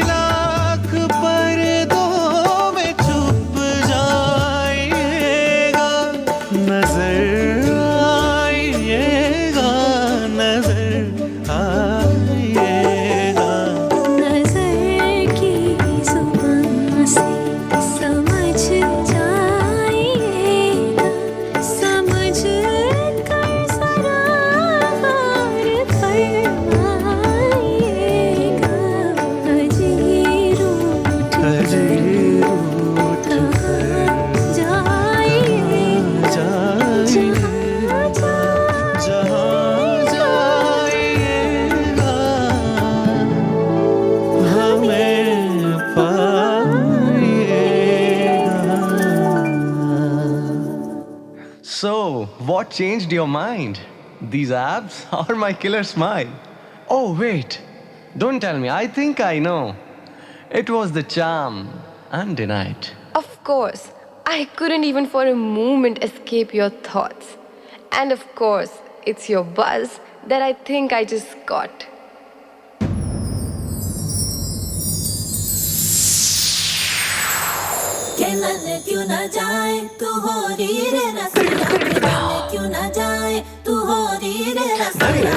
S1: लाख पर्दों में छुप जाइएगा। नजर आइएगा, नजर आइएगा।
S6: नज़र की ज़ुबान से समझ जाइएगा, समझ कर ज़रा गौर फरमाइएगा। अजी रूठ
S1: अजी रूठ
S6: कहाँ जाइएगा,
S1: जहाँ जाइएगा हमें पाइएगा।
S4: So, what changed your mind? These abs or my killer smile? Oh, wait. Don't tell me. I think I know. It was the charm, undenied.
S8: Of course, I couldn't even for a moment escape your thoughts. And of course, it's your buzz that I think I just got.
S6: खेलने क्यों ना जाए तू हो री रे रसिया, खेलने क्यों ना जाए तू हो री रे रसिया।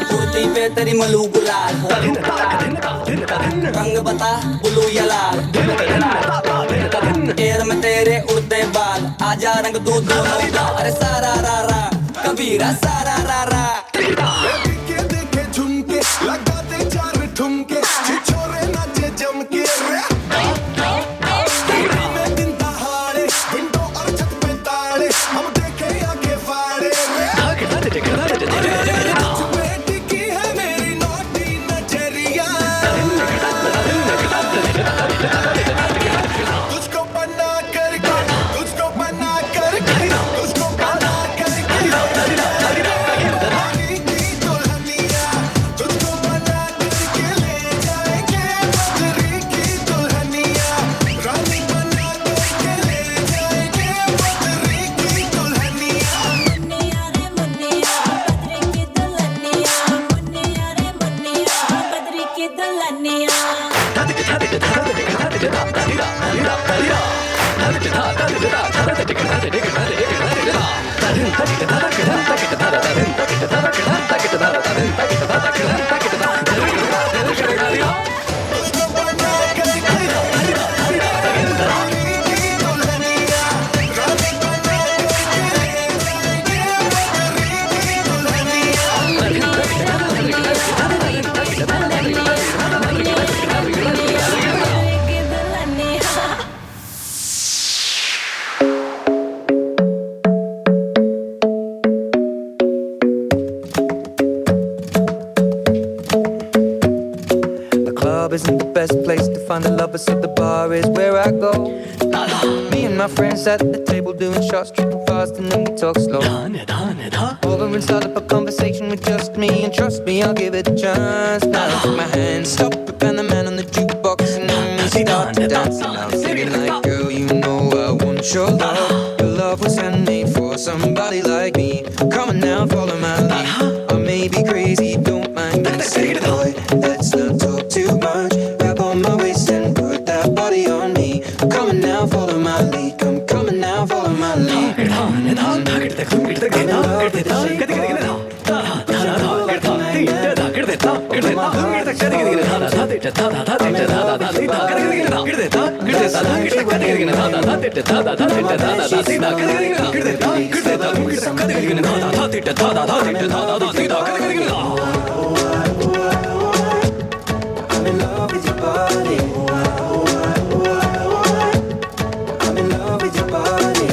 S2: कुर्ती पे तेरी मलू गुलाल, रंग बता ब्लू या लाल, एयर में तेरे उड़ते बाल, आजा रंग दो दोनों का। अरे सारा रा रा कबीरा सारा रा रा।
S11: देखे देखे झुमके लगा दे चार ठुमके, छिछोरे नाचे जम के रे। में दिन दहाड़े विंडो और छत पे ताड़े, हम देखे आंखें फाड़े रे। बेटी की है मेरी नोटी नजरिया, तुझको बना करके, तुझको बना करके, तुझको बना करके रानी की दुल्हनिया, तुझको बना करके ले जाएंगे बदरी की दुल्हनिया, रानी बना करके ले जाएंगे बदरी की दुल्हनिया।
S6: मुन्निया रे मुन्निया बदरी की दुल्हनिया, मुन्निया रे मुन्निया बदरी की दुल्हनिया।
S11: तुझको बना करके रानी की दुल्हनिया, रानी बना करके ले जाएंगे बदरी की Dulhania.
S2: The club isn't the best place to find the lovers, so the bar is where I go. Me and my friends at the table doing shots, tripping fast, and then we talk slow. Over and start up a conversation with just me, and trust me, I'll give it a chance. Now take my hand, stop it, and the man on the jukebox, and then we start to dance. And I'm singing like, girl, you know I want your love. Your love was handmade for somebody like me. Come on now, follow my lead.
S9: I'm in love with your body. I'm in love with your body.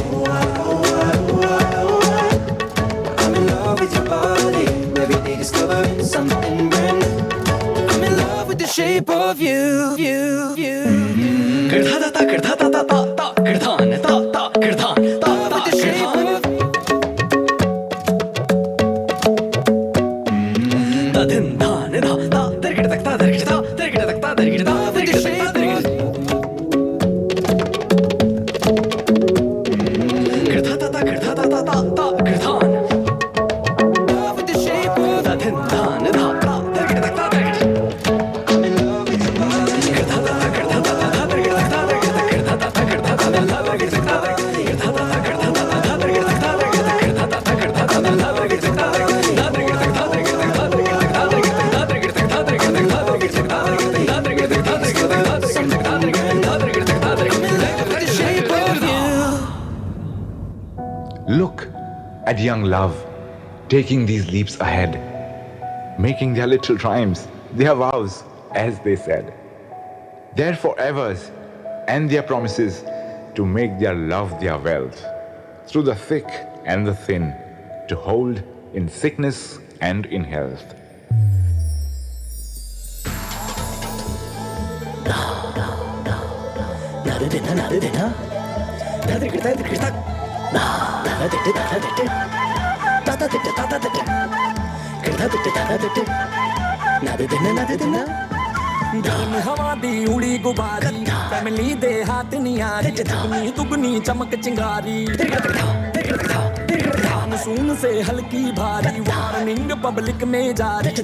S9: I'm in love with your body. Every day discovering something brand new. I'm in love with the shape of you. With the shape of
S5: Look at young love taking these leaps ahead, making their little triumphs, their vows, as they said, their forevers and their promises to make their love their wealth, through the thick and the thin, to hold in sickness and in health.
S12: गर्म हवा दी उड़ी गुबारी family दे हाथ नियारी दुगनी दुगनी चमक चिंगारी monsoon से हल्की भारी वार्निंग पब्लिक में जारी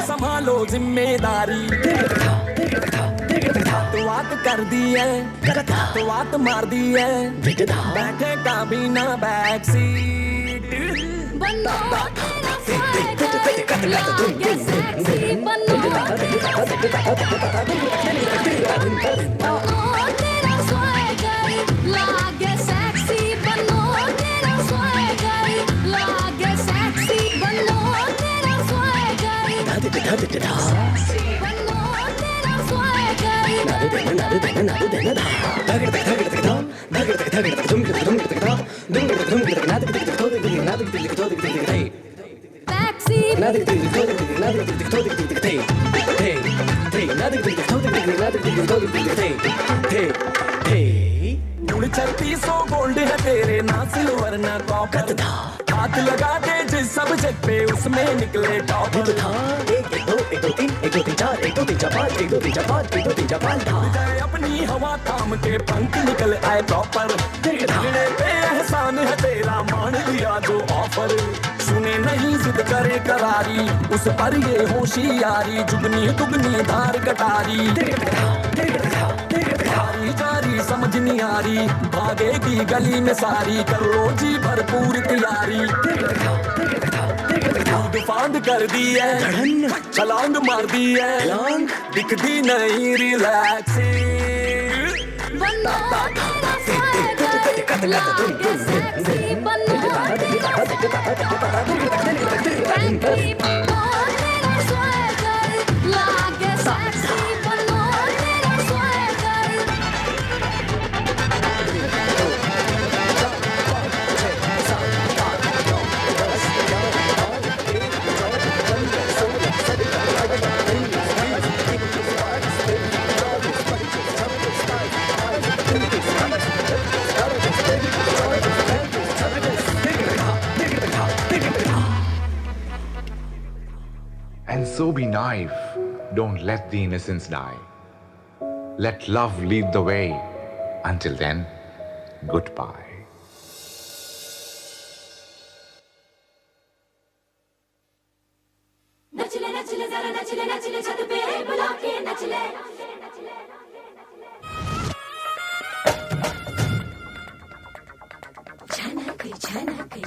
S12: संभालो जिम्मेदारी तो वात कर दी है तो वात मार दी है बैठे का बिना बैक सीट छत्तीस सौ गोल्ड है तेरे ना सिल्वर ना कॉपर हाथ लगा दे जिस सब्जेक्ट पे उसमें निकले टॉप एक दो तीन चार 1 2 3 4 5 1 2 3 4 5 1 2 3 4 5 जाए अपनी हवा थाम के पंख निकल आए प्रॉपर दिखने पे एहसान है तेरा मान दिया जो ऑफर सुने नहीं जिद करे करारी उस पर ये होशियारी जुगनी दुगनी धार कटारी जारी समझ नहीं आ रही भागेगी गली में सारी कर लो जी भरपूर तैयारी फांद कर दी है छलांग मार दी है दिखती नहीं
S5: And so be naive, don't let the innocence die. Let love lead the way. Until then, goodbye.
S6: नचले नचले जरा नचले नचले छत पे बुला के नचले छनक छनक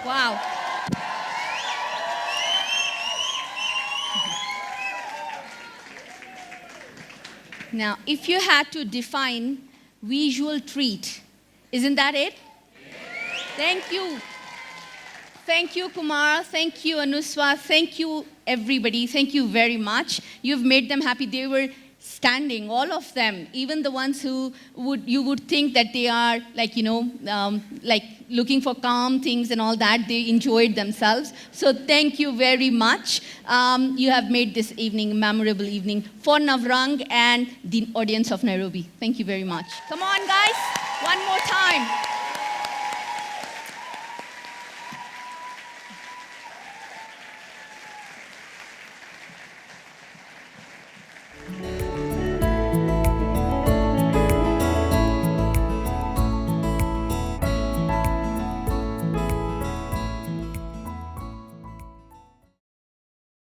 S7: Wow. Now, if you had to define visual treat, isn't that it? Thank you. Thank you, Kumar. Thank you, Anuswa. Thank you, everybody. Thank you very much. You've made them happy. They were standing, all of them, even the ones who you would think that they are like, like looking for calm things and all that. They enjoyed themselves. So thank you very much. You have made this evening a memorable evening for Navrang and the audience of Nairobi. Thank you very much. Come on, guys. One more time.